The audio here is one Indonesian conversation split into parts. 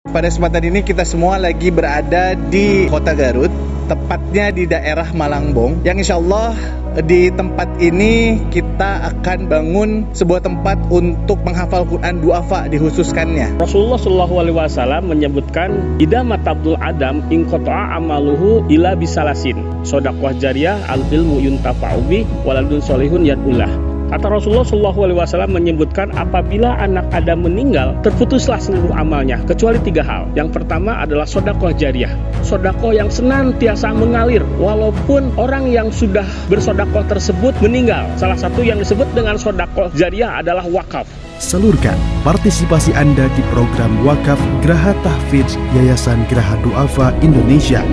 Pada kesempatan ini kita semua lagi berada di Kota Garut, tepatnya di daerah Malangbong, yang insya Allah di tempat ini kita akan bangun sebuah tempat untuk menghafal Quran du'afa dikhususkannya. Rasulullah Shallallahu Alaihi Wasallam menyebutkan idza matabdul adam in qata'a amaluhu ila bisalasin sodaqah jariyah al ilmu yuntafa'u bih waladun solihun yadullah. Kata Rasulullah Shallallahu Alaihi Wasallam menyebutkan apabila anak Adam meninggal, terputuslah seluruh amalnya kecuali 3 hal. Yang pertama adalah sodakoh jariyah, sodakoh yang senantiasa mengalir walaupun orang yang sudah bersodakoh tersebut meninggal. Salah satu yang disebut dengan sodakoh jariyah adalah wakaf. Salurkan partisipasi Anda di program Wakaf Geraha Tahfidz Yayasan Geraha Du'afa Indonesia.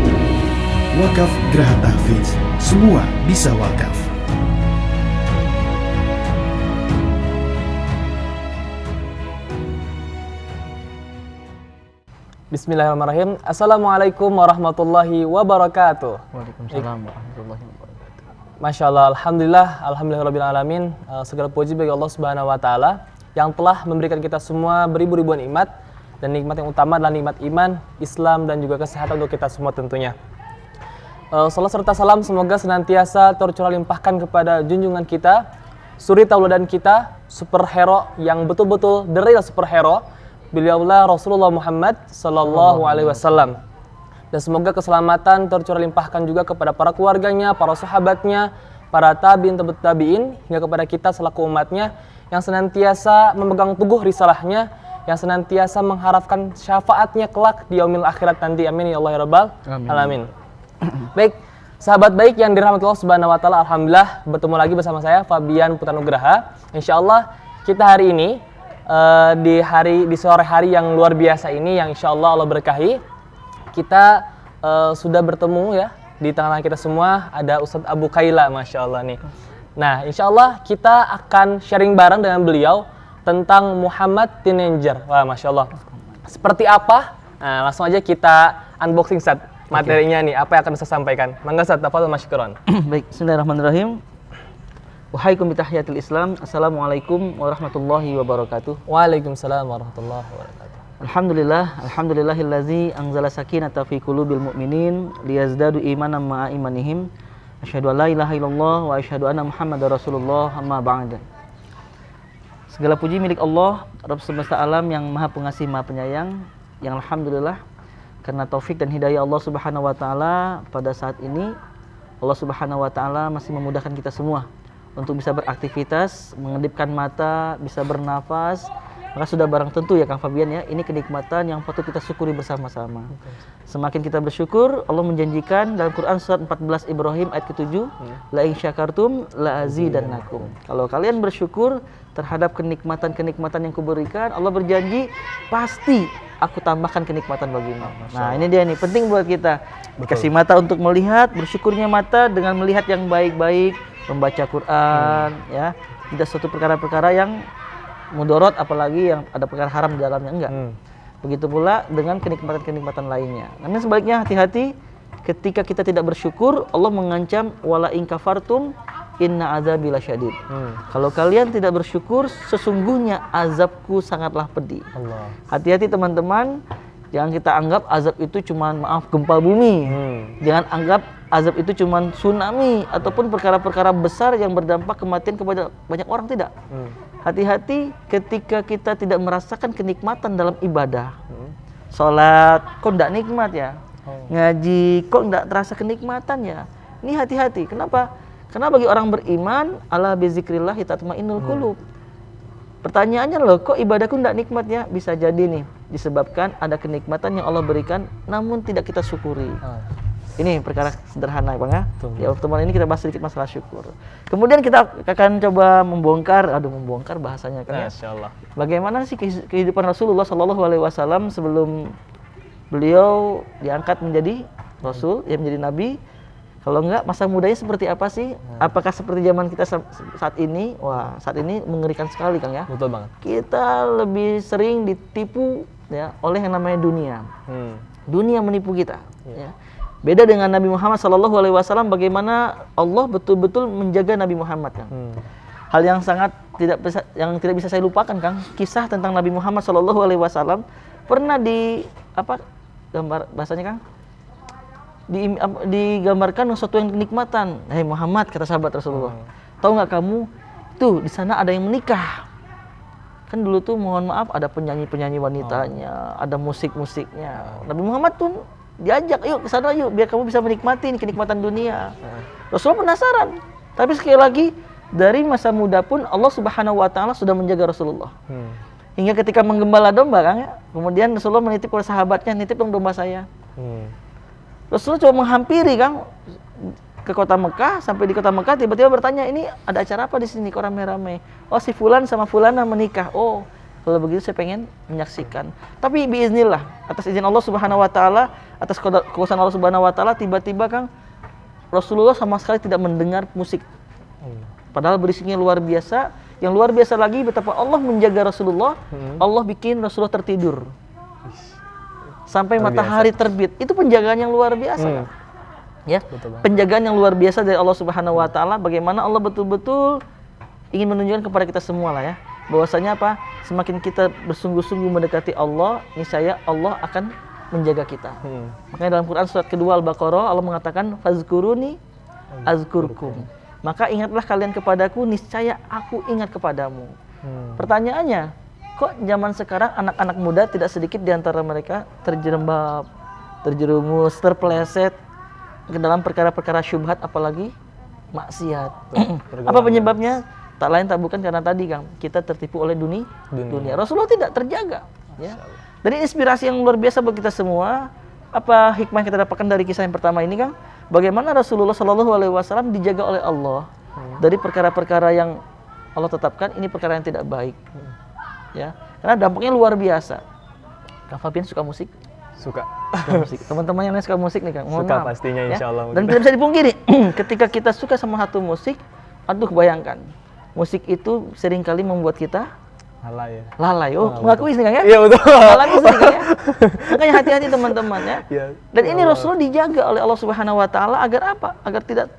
Wakaf Geraha Tahfidz, semua bisa wakaf. Bismillahirrahmanirrahim. Assalamualaikum warahmatullahi wabarakatuh. Waalaikumsalam warahmatullahi wabarakatuh. Masya Allah, alhamdulillahirabbil alamin. Segala puji bagi Allah Subhanahu Wa Taala yang telah memberikan kita semua beribu-ribuan nikmat, dan nikmat yang utama adalah nikmat iman, Islam, dan juga kesehatan untuk kita semua tentunya. Salat serta salam semoga senantiasa tercurah limpahkan kepada junjungan kita, suri tauladan kita, superhero yang betul-betul the real superhero, beliaulah Rasulullah Muhammad Sallallahu Alaihi Wasallam. Dan semoga keselamatan tercurah limpahkan juga kepada para keluarganya, para sahabatnya, para tabi'in, tabi'in, hingga kepada kita selaku umatnya yang senantiasa memegang teguh risalahnya, yang senantiasa mengharapkan syafaatnya kelak di yaumil akhirat nanti. Amin ya Allah ya Rabbal alamin. Baik, sahabat baik yang dirahmati Allah Subhanahu Wa Taala, alhamdulillah bertemu lagi bersama saya Fabian Putanugraha. Insyaallah kita hari ini di sore hari yang luar biasa ini, yang insya Allah berkahi, kita sudah bertemu ya di tengah-tengah kita semua. Ada Ustadz Abu Kaila, Masya Allah nih. Nah, insya Allah kita akan sharing bareng dengan beliau tentang Muhammad Teenager. Wah, Masya Allah. Seperti apa? Nah, langsung aja kita unboxing Ustadz materinya nih, apa yang akan saya sampaikan. Mangga Ustadz, tafadhol masykuran. Baik, bismillahirrahmanirrahim. Wahaikum bitahiyatil Islam. Assalamualaikum warahmatullahi wabarakatuh. Waalaikumsalam warahmatullahi wabarakatuh. Alhamdulillahillazi anzala sakinata fi qulubil mu'minin liyazdadu imanan ma'a imanihim. Asyhadu an la ilaha illallah wa asyhadu anna Muhammadar Rasulullah, amma ba'd. Segala puji milik Allah, Rabb semesta alam yang Maha Pengasih, Maha Penyayang, yang alhamdulillah karena taufik dan hidayah Allah Subhanahu wa taala pada saat ini Allah Subhanahu wa taala masih memudahkan kita semua untuk bisa beraktivitas, mengedipkan mata, bisa bernafas. Maka sudah barang tentu ya Kang Fabian ya, ini kenikmatan yang patut kita syukuri bersama-sama. Semakin kita bersyukur, Allah menjanjikan dalam Quran surat 14 Ibrahim ayat ke-7, la in syakartum la azidannakum. Kalau kalian bersyukur terhadap kenikmatan-kenikmatan yang kuberikan, Allah berjanji pasti aku tambahkan kenikmatan bagimu. Nah, ini dia nih, penting buat kita. Dikasih mata untuk melihat, bersyukurnya mata dengan melihat yang baik-baik, membaca Quran, ya, tidak suatu perkara-perkara yang mudorot, apalagi yang ada perkara haram di dalamnya, enggak. Begitu pula dengan kenikmatan-kenikmatan lainnya. Namun sebaliknya hati-hati ketika kita tidak bersyukur, Allah mengancam wala in kafartum inna azabi lasyadid. Kalau kalian tidak bersyukur, sesungguhnya azabku sangatlah pedih. Hati-hati teman-teman. Jangan kita anggap azab itu cuma gempa bumi. Jangan anggap azab itu cuma tsunami ataupun perkara-perkara besar yang berdampak kematian kepada banyak orang, tidak. Hati-hati ketika kita tidak merasakan kenikmatan dalam ibadah. Salat kok enggak nikmat ya? Ngaji kok enggak terasa kenikmatan ya? Ini hati-hati. Kenapa? Karena bagi orang beriman, ala bizikrillah tatmainnul qulub. Pertanyaannya loh, kok ibadahku enggak nikmat ya? Bisa jadi nih disebabkan ada kenikmatan yang Allah berikan namun tidak kita syukuri. Ini perkara sederhana Bang ya. Ya, pertemuan ini kita bahas sedikit masalah syukur. Kemudian kita akan coba membongkar bahasanya kan ya. Masyaallah. Bagaimana sih kehidupan Rasulullah Shallallahu Alaihi Wasallam sebelum beliau diangkat menjadi Rasul, ya menjadi Nabi. Kalau enggak, masa mudanya seperti apa sih? Apakah seperti zaman kita saat ini? Wah, saat ini mengerikan sekali Kang ya. Betul banget. Kita lebih sering ditipu ya oleh yang namanya dunia. Dunia menipu kita. Ya. Beda dengan Nabi Muhammad SAW, bagaimana Allah betul-betul menjaga Nabi Muhammad Kang. Hal yang sangat tidak bisa saya lupakan Kang, kisah tentang Nabi Muhammad SAW pernah apa gambar bahasanya Kang? Digambarkan sesuatu yang kenikmatan. Hei Muhammad, kata sahabat Rasulullah, tahu nggak kamu tuh di sana ada yang menikah? Kan dulu tuh mohon maaf ada penyanyi wanitanya, ada musik-musiknya. Nabi Muhammad tuh diajak, yuk ke sana yuk biar kamu bisa menikmati kenikmatan dunia. Rasulullah penasaran. Tapi sekali lagi dari masa muda pun Allah Subhanahu wa taala sudah menjaga Rasulullah. Hingga ketika menggembala domba Kang ya, kemudian Rasulullah menitip kepada sahabatnya, nitip dong domba saya. Rasulullah coba menghampiri Kang ke kota Mekah, sampai di kota Mekah tiba-tiba bertanya, ini ada acara apa di sini kok rame-rame? Oh si fulan sama fulana menikah. Oh kalau begitu saya pengen menyaksikan. Tapi biiznillah, atas izin Allah Subhanahu wa taala, atas kuasa Allah Subhanahu wa taala, tiba-tiba Kang Rasulullah sama sekali tidak mendengar musik. Padahal berisiknya luar biasa. Yang luar biasa lagi betapa Allah menjaga Rasulullah. Allah bikin Rasulullah tertidur sampai matahari terbit. Itu penjagaan yang luar biasa Kang. Ya, penjagaan yang luar biasa dari Allah Subhanahu wa taala. Bagaimana Allah betul-betul ingin menunjukkan kepada kita semua lah ya, bahwasanya apa? Semakin kita bersungguh-sungguh mendekati Allah, niscaya Allah akan menjaga kita. Makanya dalam Quran surat kedua Al-Baqarah Allah mengatakan fazkuruni azkurkum. Maka ingatlah kalian kepadaku, niscaya aku ingat kepadamu. Pertanyaannya, kok zaman sekarang anak-anak muda tidak sedikit di antara mereka terjerembab, terjerumus, terpeleset ke dalam perkara-perkara syubhat, apalagi maksiat. Apa penyebabnya? Tak lain tak bukan karena tadi Kang, kita tertipu oleh dunia. Rasulullah tidak terjaga ya. Dari inspirasi yang luar biasa buat kita semua, apa hikmah yang kita dapatkan dari kisah yang pertama ini Kang? Bagaimana Rasulullah Shallallahu alaihi wasallam dijaga oleh Allah dari perkara-perkara yang Allah tetapkan, ini perkara yang tidak baik. Ya, karena dampaknya luar biasa. Kang Fabian suka musik? Suka musik. Teman-teman yang lain suka musik nih Kang. Mohon suka maaf, pastinya ya. insya Allah. Dan tidak bisa dipungkiri, ketika kita suka sama satu musik, aduh bayangkan, musik itu seringkali membuat kita lalai. Mengakui sih Kang ya? Iya betul. Alami sih Kang ya. Makanya hati-hati teman-teman ya. Dan ini Rasulullah dijaga oleh Allah Subhanahu wa taala agar apa? Agar tidak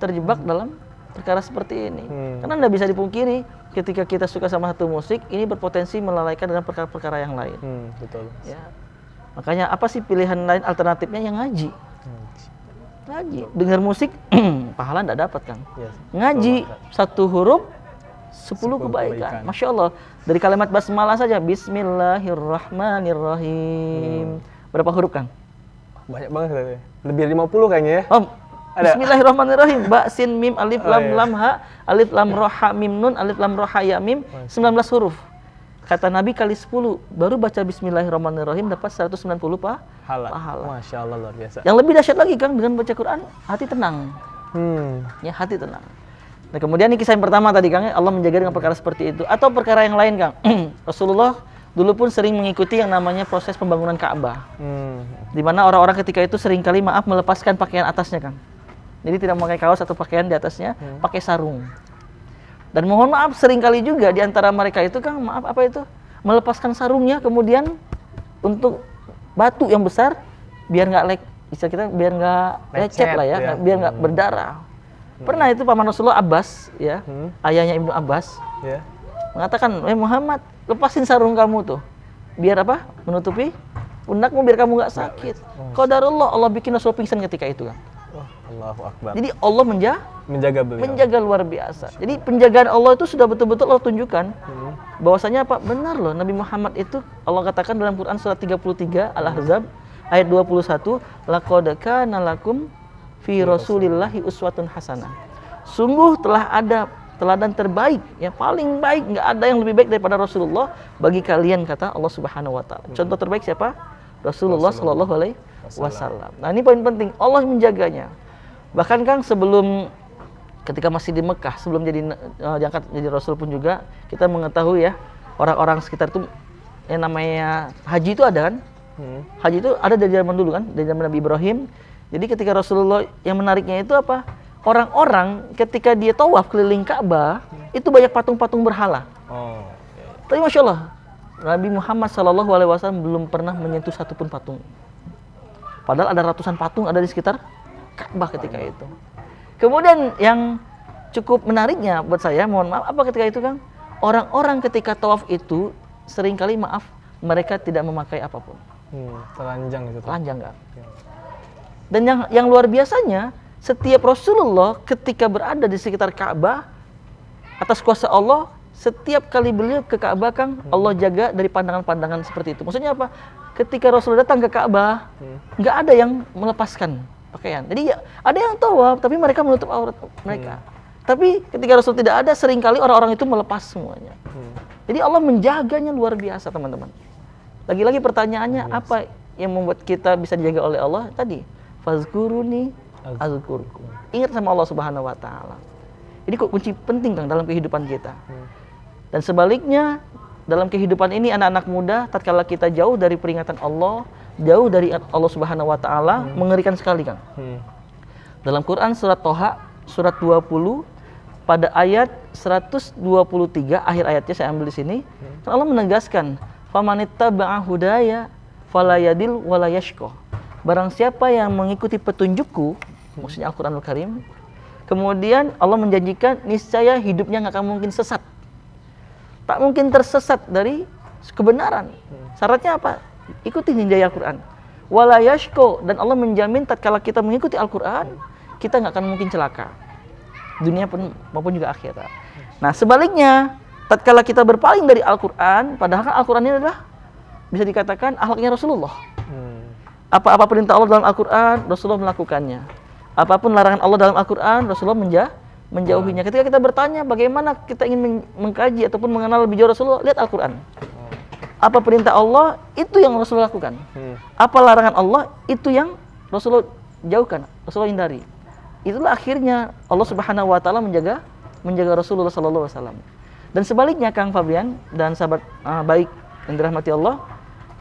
terjebak dalam perkara seperti ini. Karena tidak bisa dipungkiri, ketika kita suka sama satu musik, ini berpotensi melalaikan dengan perkara-perkara yang lain. Betul. Ya. Makanya apa sih pilihan lain alternatifnya? Yang ngaji. Ngaji. Dengar musik pahala enggak dapat Kang. Ngaji satu huruf 10 kebaikan. Masya Allah. Dari kalimat basmalah saja, Bismillahirrahmanirrahim. Berapa huruf Kang? Banyak banget. Lebih dari 50 kayaknya ya. Bismillahirrahmanirrahim. Ba, sin, mim, alif, lam, lam, ha, alif, lam, roh, ha, mim, nun, alif, lam, roh, ha, ya, mim. 19 huruf. Kata Nabi kali 10, baru baca Bismillahirrahmanirrahim dapat 190 pahala. Masya Allah, luar biasa. Yang lebih dahsyat lagi Kang, dengan baca Quran, hati tenang. Ya, hati tenang. Nah kemudian ini kisah yang pertama tadi Kang, Allah menjaga dengan perkara seperti itu. Atau perkara yang lain Kang, Rasulullah dulu pun sering mengikuti yang namanya proses pembangunan Ka'bah. Di mana orang-orang ketika itu seringkali melepaskan pakaian atasnya Kang. Jadi tidak memakai kaos atau pakaian di atasnya, pakai sarung. Dan mohon maaf seringkali juga di antara mereka itu Kang, melepaskan sarungnya kemudian untuk batu yang besar biar nggak biar nggak lecet lah ya, biar nggak berdarah. Pernah itu paman Rasulullah Abbas ya, ayahnya Ibnu Abbas mengatakan, Muhammad, lepasin sarung kamu tuh, biar apa? Menutupi pundakmu biar kamu nggak sakit. Qadarullah, Allah bikin Rasulullah pingsan ketika itu Kang. Allahu Akbar. Jadi Allah menjaga beliau. Menjaga luar biasa. Jadi penjagaan Allah itu sudah betul-betul Allah tunjukkan bahwasanya apa? Benar loh, Nabi Muhammad itu Allah katakan dalam Quran surat 33 Al-Ahzab ayat 21, laqad kana lakum fi Rasulillahi uswatun hasanah. Sungguh telah ada teladan terbaik, yang paling baik, nggak ada yang lebih baik daripada Rasulullah bagi kalian, kata Allah Subhanahu wa taala. Contoh terbaik siapa? Rasulullah sallallahu alaihi wasallam. Nah, ini poin penting, Allah menjaganya. Bahkan Kang sebelum ketika masih di Mekah, sebelum diangkat jadi Rasul pun juga kita mengetahui ya, orang-orang sekitar itu yang namanya haji itu ada kan? Haji itu ada dari zaman dulu kan, dari zaman Nabi Ibrahim. Jadi ketika Rasulullah yang menariknya itu apa? Orang-orang ketika dia tawaf keliling Ka'bah, itu banyak patung-patung berhala. Tapi Masya Allah, Nabi Muhammad SAW belum pernah menyentuh satupun patung. Padahal ada ratusan patung ada di sekitar Ka'bah ketika itu. Kemudian yang cukup menariknya buat saya, mohon maaf, apa ketika itu Kang? Orang-orang ketika tawaf itu seringkali mereka tidak memakai apapun. Telanjang itu. Telanjang Kang. Dan yang luar biasanya, setiap Rasulullah ketika berada di sekitar Ka'bah atas kuasa Allah, setiap kali beliau ke Ka'bah Kang, Allah jaga dari pandangan-pandangan seperti itu. Maksudnya apa? Ketika Rasul datang ke Ka'bah, nggak ada yang melepaskan pakaian. Jadi ya, ada yang tawaf, tapi mereka menutup aurat mereka. Tapi ketika Rasul tidak ada, seringkali orang-orang itu melepas semuanya. Jadi Allah menjaganya luar biasa, teman-teman. Lagi-lagi pertanyaannya, apa yang membuat kita bisa dijaga oleh Allah? Tadi, fazkuruni azkurkum. Ingat sama Allah Subhanahu wa taala. Ini kok kunci penting Kang dalam kehidupan kita. Dan sebaliknya, dalam kehidupan ini anak-anak muda, tatkala kita jauh dari peringatan Allah, jauh dari Allah Subhanahu wa taala, mengerikan sekali Kang. Dalam Quran surat Toha, surat 20, pada ayat 123, akhir ayatnya saya ambil di sini, kan Allah menegaskan, "Famanittaba'a hudaya fala yadil wala yashqa." Barang siapa yang mengikuti petunjukku, maksudnya Al-Qur'anul Karim, kemudian Allah menjanjikan niscaya hidupnya nggak akan mungkin sesat. Tak mungkin tersesat dari kebenaran. Syaratnya apa? Ikuti ninjaya Al-Quran. Wala yashqa, dan Allah menjamin tatkala kita mengikuti Al-Quran, kita nggak akan mungkin celaka. Dunia pun maupun juga akhirat. Nah, sebaliknya, tatkala kita berpaling dari Al-Quran, padahal kan Al-Quran ini adalah bisa dikatakan akhlaknya Rasulullah. Apa-apa perintah Allah dalam Al-Quran, Rasulullah melakukannya. Apapun larangan Allah dalam Al-Quran, Rasulullah menjauhinya. Ketika kita bertanya bagaimana kita ingin mengkaji ataupun mengenal lebih jauh Rasulullah, lihat Al-Quran. Apa perintah Allah, itu yang Rasulullah lakukan. Apa larangan Allah, itu yang Rasulullah jauhkan, Rasulullah hindari. Itulah akhirnya Allah Subhanahu wa taala menjaga Rasulullah sallallahu alaihi wasallam. Dan sebaliknya Kang Fabian dan sahabat baik yang dirahmati Allah,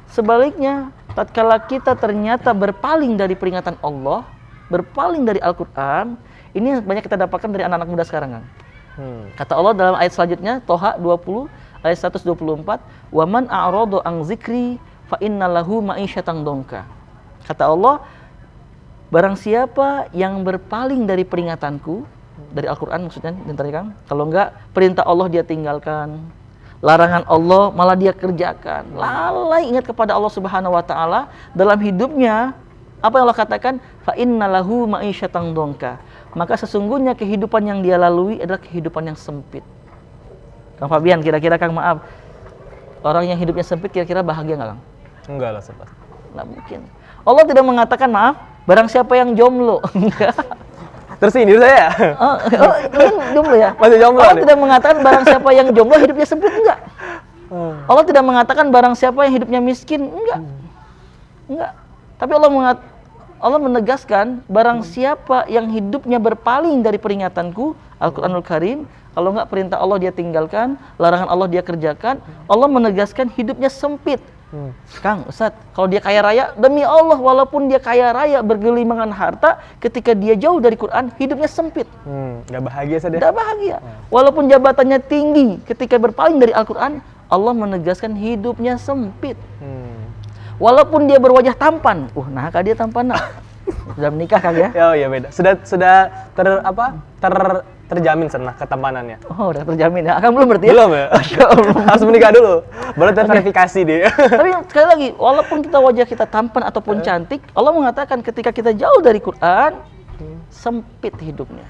sebaliknya tatkala kita ternyata berpaling dari peringatan Allah, berpaling dari Al-Qur'an, ini banyak kita dapatkan dari anak-anak muda sekarang Kang. Kata Allah dalam ayat selanjutnya, Toha 20 ayat 124, "Wa man a'rada an dzikri fa innalahu ma'isyatan dongka." Kata Allah, barang siapa yang berpaling dari peringatanku, dari Al-Quran maksudnya, Kang, kalau enggak perintah Allah dia tinggalkan, larangan Allah malah dia kerjakan, lalai ingat kepada Allah Subhanahu wa taala dalam hidupnya, apa yang Allah katakan? Fa innalahu ma'isyatan dongka. Maka sesungguhnya kehidupan yang dia lalui adalah kehidupan yang sempit. Kang Fabian, kira-kira Kang, maaf, orang yang hidupnya sempit kira-kira bahagia nggak Kang? Enggak lah, Sobat. Nggak mungkin. Allah tidak mengatakan, maaf, barang siapa yang jomblo. Tersindir saya. Ini jomblo ya? Masih jomblo Allah nih. tidak mengatakan barang siapa yang jomblo hidupnya sempit, enggak. Allah tidak mengatakan barang siapa yang hidupnya miskin, enggak. Tapi Allah menegaskan barang siapa yang hidupnya berpaling dari peringatanku, Al-Quranul Karim, kalau enggak perintah Allah dia tinggalkan, larangan Allah dia kerjakan, Allah menegaskan hidupnya sempit. Kang, Ustadz, kalau dia kaya raya, demi Allah, walaupun dia kaya raya, bergelimangan harta, ketika dia jauh dari Quran, hidupnya sempit. Gak bahagia saja. Tidak bahagia. Walaupun jabatannya tinggi, ketika berpaling dari Al-Quran, Allah menegaskan hidupnya sempit. Walaupun dia berwajah tampan, nah dia tampan nak. Sudah menikah Kang ya? Oh iya beda. Sudah terjamin sana ketampanannya. Oh, udah terjamin ya. Akang belum berarti ya? Belum ya? Harus menikah dulu. Baru terverifikasi dia. Tapi sekali lagi, walaupun wajah kita tampan ataupun cantik, Allah mengatakan ketika kita jauh dari Quran, sempit hidupnya.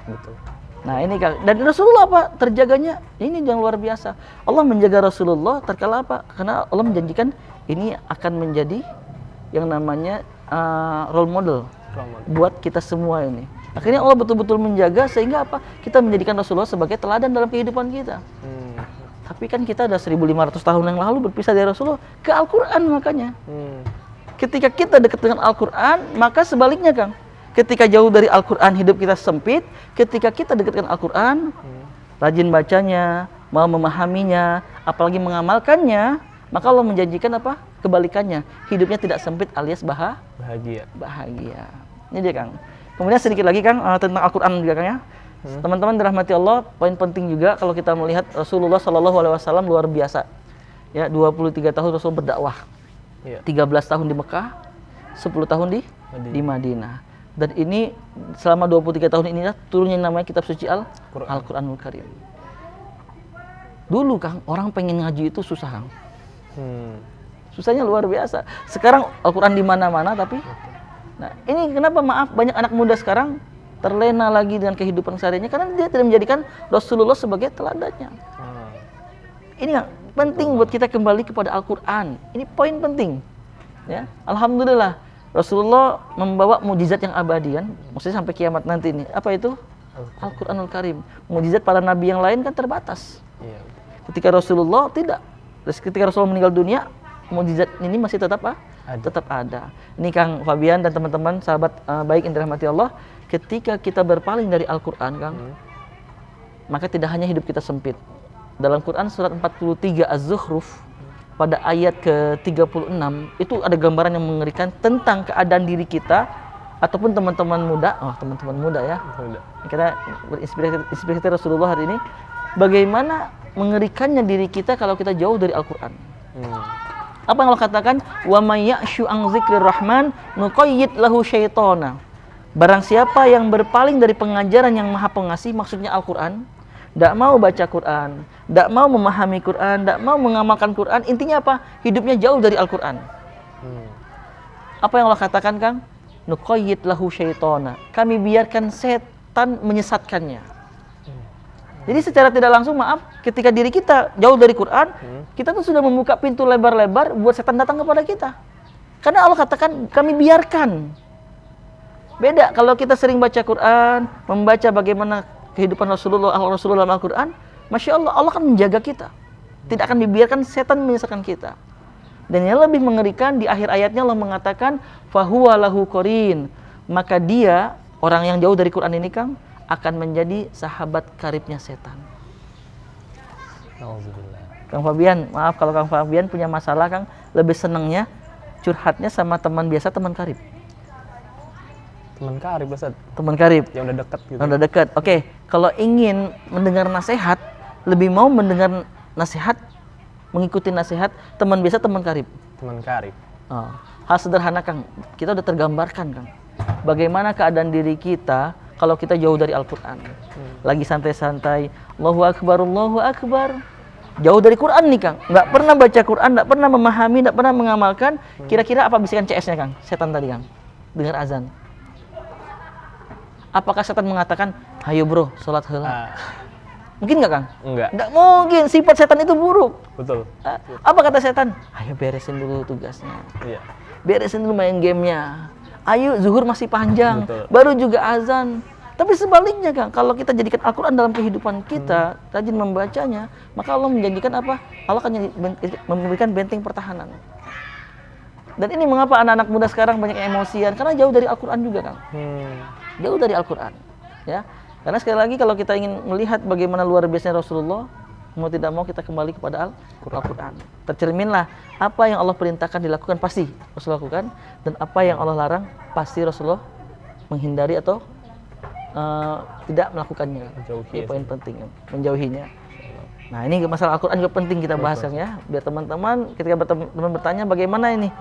Betul. Nah ini Kang, dan Rasulullah apa? Terjaganya ini yang luar biasa. Allah menjaga Rasulullah terkala apa? Karena Allah menjanjikan ini akan menjadi yang namanya role model buat kita semua ini. Akhirnya Allah betul-betul menjaga sehingga apa? Kita menjadikan Rasulullah sebagai teladan dalam kehidupan kita. Tapi kan kita udah 1500 tahun yang lalu berpisah dari Rasulullah ke Al-Quran makanya. Ketika kita dekat dengan Al-Quran, maka sebaliknya Kang. Ketika jauh dari Al-Quran hidup kita sempit, ketika kita dekat dengan Al-Quran, rajin bacanya, mau memahaminya, apalagi mengamalkannya, maka Allah menjanjikan apa? Kebalikannya, hidupnya tidak sempit alias bahagia. Ini dia Kang. Kemudian sedikit lagi Kang tentang Al-Quran juga Kang ya. Teman-teman dirahmati Allah, poin penting juga kalau kita melihat Rasulullah SAW luar biasa. Ya, 23 tahun Rasul berdakwah. 13 tahun di Mekah, 10 tahun di Madinah. Dan ini selama 23 tahun inilah turunnya namanya kitab suci Al-Quranul Karim. Dulu Kang, orang pengen ngaji itu susah Kang. susahnya luar biasa. Sekarang Al-Quran di mana-mana tapi, nah ini kenapa maaf banyak anak muda sekarang terlena lagi dengan kehidupan sehariannya karena dia tidak menjadikan Rasulullah sebagai teladannya. Ini yang penting buat kita kembali kepada Al-Quran. Ini poin penting. Ya, alhamdulillah Rasulullah membawa mujizat yang abadian, maksudnya sampai kiamat nanti ini. Apa itu? Al-Quranul Karim. Mujizat para nabi yang lain kan terbatas. Ketika Rasulullah tidak. Terus ketika Rasulullah meninggal dunia, mujizat ini masih tetap tetap ada. Ini Kang Fabian dan teman-teman sahabat baik yang dirahmati Allah, ketika kita berpaling dari Al-Quran, Kang, maka tidak hanya hidup kita sempit. Dalam Quran surat 43 Az-Zukhruf pada ayat ke-36 itu ada gambaran yang mengerikan tentang keadaan diri kita ataupun teman-teman muda. Oh, teman-teman muda ya. Kita berinspirasi Rasulullah hari ini. Bagaimana mengerikannya diri kita kalau kita jauh dari Al-Quran. Apa yang Allah katakan? Wa may ya'shu an dzikrir rahman nuqayyid lahu syaitana. Barang siapa yang berpaling dari pengajaran yang Maha Pengasih, maksudnya Al-Quran, tidak mau baca Quran, tidak mau memahami Quran, tidak mau mengamalkan Quran, intinya apa? Hidupnya jauh dari Al-Quran. Apa yang Allah katakan, Kang? Nuqayyid lahu syaitana. Kami biarkan setan menyesatkannya. Jadi secara tidak langsung, maaf, ketika diri kita jauh dari Quran, kita tuh sudah membuka pintu lebar-lebar buat setan datang kepada kita. Karena Allah katakan kami biarkan. Beda kalau kita sering baca Quran, membaca bagaimana kehidupan Rasulullah dalam Al-Quran, Masya Allah, Allah akan menjaga kita. Tidak akan dibiarkan setan menyesatkan kita. Dan yang lebih mengerikan, di akhir ayatnya Allah mengatakan fahuwa lahu qarin. Maka dia, orang yang jauh dari Quran ini, Kang, akan menjadi sahabat karibnya setan. Kang Fabian, maaf kalau Kang Fabian punya masalah, Kang, lebih senangnya curhatnya sama teman biasa, teman karib. Teman karib, Ustaz. Teman karib. Yang udah dekat gitu. Yang udah dekat. Oke, kalau ingin mendengar nasihat, lebih mau mendengar nasihat, mengikuti nasihat teman biasa, teman karib. Teman karib. Oh. Hal sederhana, Kang. Kita udah tergambarkan, Kang. Bagaimana keadaan diri kita kalau kita jauh dari Al-Quran. Lagi santai-santai, Allahu Akbar, Allahu Akbar. Jauh dari Quran nih, Kang. Nggak pernah baca Quran, nggak pernah memahami, nggak pernah mengamalkan. Kira-kira apa bisikan CS-nya, Kang? Setan tadi, Kang. Dengar azan. Apakah setan mengatakan, ayo bro, sholat heula? Mungkin nggak, Kang? Enggak. Nggak mungkin, sifat setan itu buruk. Betul. Apa kata setan? Ayo beresin dulu tugasnya. Iya. Beresin dulu main gamenya. Ayo, zuhur masih panjang. Betul. Baru juga azan. Tapi sebaliknya, Kang, kalau kita jadikan Al-Quran dalam kehidupan kita, rajin membacanya, maka Allah menjanjikan apa? Allah akan memberikan benteng pertahanan. Dan ini mengapa anak-anak muda sekarang banyak yang emosian? Karena jauh dari Al-Quran juga, Kang. Jauh dari Al-Quran, ya. Karena sekali lagi kalau kita ingin melihat bagaimana luar biasanya Rasulullah, mau tidak mau kita kembali kepada Al-Quran. Tercerminlah apa yang Allah perintahkan dilakukan pasti Rasulullah lakukan, dan apa yang Allah larang pasti Rasulullah menghindari atau tidak melakukannya. Ini poin penting, menjauhinya. Nah, ini masalah Al-Quran juga penting kita bahas, Kang, ya. Biar teman-teman ketika teman bertanya bagaimana ini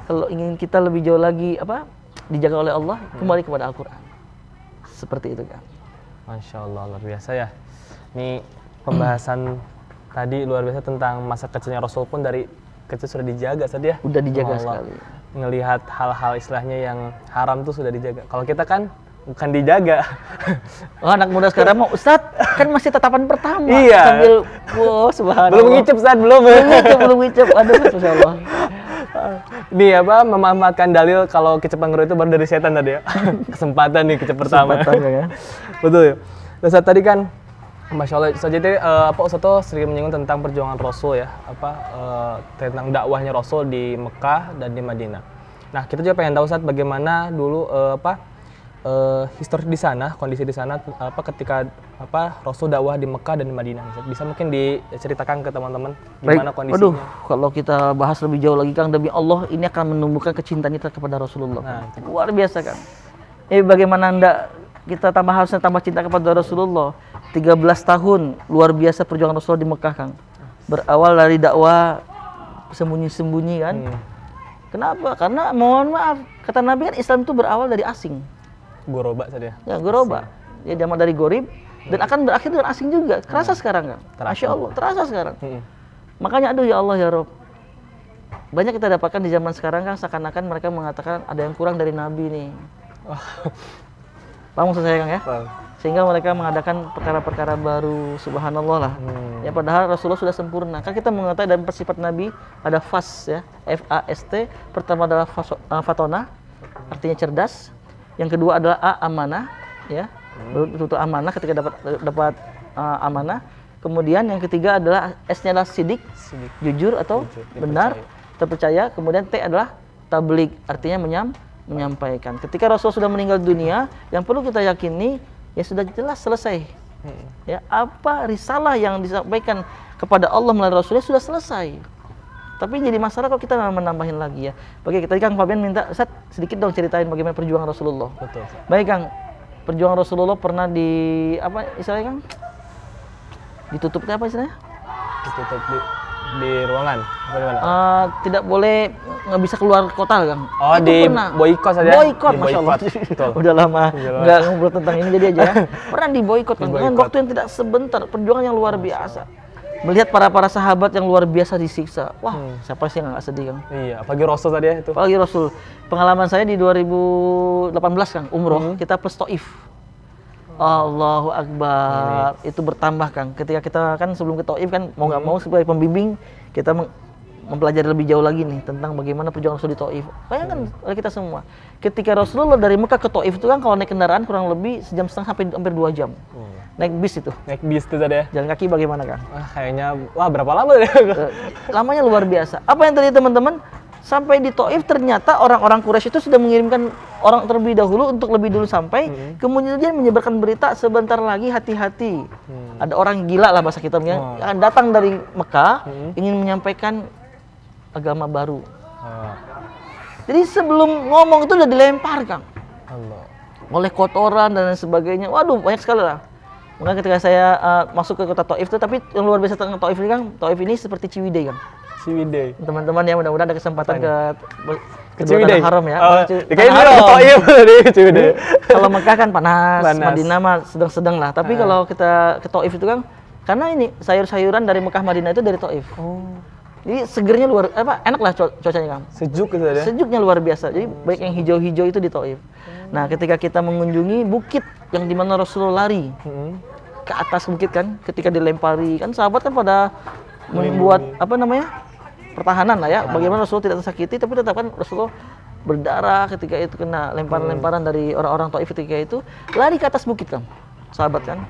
kalau ingin kita lebih jauh lagi dijaga oleh Allah, kembali kepada Al-Quran. Seperti itu, Kang. Masya Allah, luar biasa ya. Ini pembahasan tadi luar biasa tentang masa kecilnya Rasul pun dari kecil sudah dijaga, Ustaz ya. Udah dijaga Allah. sekali. Ngelihat hal-hal istilahnya yang haram tuh sudah dijaga. Kalau kita kan bukan dijaga. Oh, anak muda sekarang mau, Ustaz, kan masih tatapan pertama. Iya. Sambil, wow, subhanallah. Belum ngicip, Ustaz, belum. Belum ngicip. Aduh, Masya Allah. Ini memanfaatkan dalil kalau kicep anggur itu baru dari setan tadi ya. Kesempatan nih kicep pertama. Kesempatan, ya. Betul ya. Dan saat tadi kan Masya Allah, saja itu Ustaz tuh sering menyinggung tentang perjuangan Rasul ya, tentang dakwahnya Rasul di Mekah dan di Madinah. Nah, kita juga pengen tahu Ustaz bagaimana dulu histori di sana, kondisi di sana ketika Rasul dakwah di Mekah dan di Madinah. Bisa mungkin diceritakan ke teman-teman gimana kondisinya. Aduh, kalau kita bahas lebih jauh lagi, Kang, demi Allah ini akan menumbuhkan kecintaan kita kepada Rasulullah. Nah, luar biasa, Kang. Bagaimana kita harusnya tambah cinta kepada Rasulullah. 13 tahun luar biasa perjuangan Rasulullah di Mekah, Kang. Berawal dari dakwah sembunyi-sembunyi, kan. Kenapa? Karena mohon maaf, kata Nabi kan Islam itu berawal dari asing. Goroba saja. Ya, goroba. Ya, zaman dari gorib dan akan berakhir dengan asing juga. Terasa sekarang, Kang. Masya Allah, terasa sekarang. Makanya aduh ya Allah ya Rob. banyak kita dapatkan di zaman sekarang kan seakan-akan mereka mengatakan ada yang kurang dari Nabi nih. Paham maksud saya Kang ya? Sehingga mereka mengadakan perkara-perkara baru, subhanallah lah. Ya padahal Rasulullah sudah sempurna. Kan kita mengetahui dalam sifat Nabi ada fast ya, FAST. Pertama adalah fatona, artinya cerdas. Yang kedua adalah amanah, ya. Betul amanah ketika dapat amanah. Kemudian yang ketiga adalah S-nya adalah sidik, jujur atau benar, terpercaya. Kemudian T adalah tabligh, artinya menyampaikan. Ketika Rasul sudah meninggal dunia, yang perlu kita yakini ya sudah jelas selesai. Ya, apa risalah yang disampaikan kepada Allah melalui Rasulnya sudah selesai. Tapi jadi masalah kalau kita menambahin lagi ya. Bagi tadi Kang Fabian minta, Ustaz sedikit dong ceritain bagaimana perjuangan Rasulullah. Betul. Baik Kang, perjuangan Rasulullah pernah apa istilahnya Kang? Ditutupnya apa istilahnya? Ditutup di ruangan. Bagaimana? Tidak boleh, nggak bisa keluar kota Kang. Oh, itu di pernah. boykot saja. Boykot, masya Allah. Betul. Udah lama nggak ngobrol tentang ini jadi aja. Pernah di boykot kan? Dengan waktu yang tidak sebentar, perjuangan yang luar biasa. Melihat para sahabat yang luar biasa disiksa. Wah, siapa sih yang nggak sedih Kang? Iya, apalagi Rasul tadi ya itu. Apalagi Rasul. Pengalaman saya di 2018 Kang, umroh, kita plus Taif. Allahu Akbar. Itu bertambah Kang. Ketika kita kan sebelum ke Taif kan mau nggak mau sebagai pembimbing kita mempelajari lebih jauh lagi nih tentang bagaimana perjuangan Rasul di Taif. Bayangkan kita semua. Ketika Rasulullah dari Mekah ke Taif itu kan kalau naik kendaraan kurang lebih sejam setengah sampai hampir 2 jam. Naik bis itu. Naik bis itu tadi ya. Jalan kaki bagaimana Kang? Kayaknya berapa lama ya? Lamanya luar biasa. Apa yang terjadi teman-teman? Sampai di Taif ternyata orang-orang Quraisy itu sudah mengirimkan orang terlebih dahulu untuk lebih dulu sampai, kemudian dia menyebarkan berita sebentar lagi hati-hati. Ada orang gila lah bahasa kita yang datang dari Mekah ingin menyampaikan agama baru. Jadi sebelum ngomong itu udah dilempar Kang. Oleh kotoran dan lain sebagainya. Waduh, banyak sekali lah. Maka ketika saya masuk ke kota Taif itu, tapi yang luar biasa tentang Taif ini Kang, Taif ini seperti Ciwidey Kang. Ciwidey. Teman-teman ya mudah-mudahan ada kesempatan ke Ciwidey. Haram ya. Kayaknya Taif di Ciwidey. Kalau Mekah kan panas. Madinah mah sedang-sedang lah. Tapi kalau kita ke Taif itu Kang, karena ini sayur-sayuran dari Mekah Madinah itu dari Taif. Jadi segernya enak lah cuacanya Kang. Sejuk gitu ya. Sejuknya luar biasa. Jadi baik yang hijau-hijau itu di Taif. Nah, ketika kita mengunjungi bukit yang di mana Rasulullah lari ke atas bukit kan, ketika dilempari kan sahabat kan pada membuat pertahanan lah ya. Bagaimana Rasulullah tidak tersakiti, tapi tetap kan Rasulullah berdarah ketika itu kena lemparan-lemparan dari orang-orang Taif ketika itu, lari ke atas bukit kan, sahabat kan.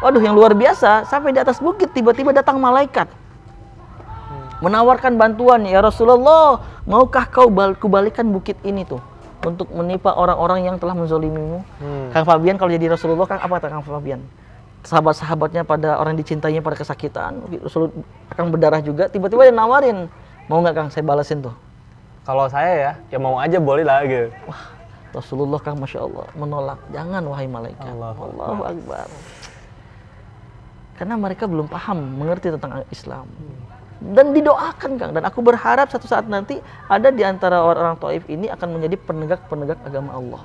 Waduh, yang luar biasa, sampai di atas bukit tiba-tiba datang malaikat menawarkan bantuan. Ya Rasulullah, maukah kau kubalikan bukit ini tuh untuk menimpa orang-orang yang telah menzolimimu? Kang Fabian kalau jadi Rasulullah Kang apa Kang Fabian? Sahabat-sahabatnya pada orang dicintainya pada kesakitan, Rasul akan berdarah juga, tiba-tiba dia nawarin, mau nggak Kang saya balasin tuh? Kalau saya ya mau aja boleh lah gitu. Wah, Rasulullah Kang Masya Allah menolak, jangan wahai malaikat. Allahu Akbar. Karena mereka belum paham, mengerti tentang Islam. Dan didoakan Kang, dan aku berharap satu saat nanti ada di antara orang-orang Taif ini akan menjadi penegak-penegak agama Allah.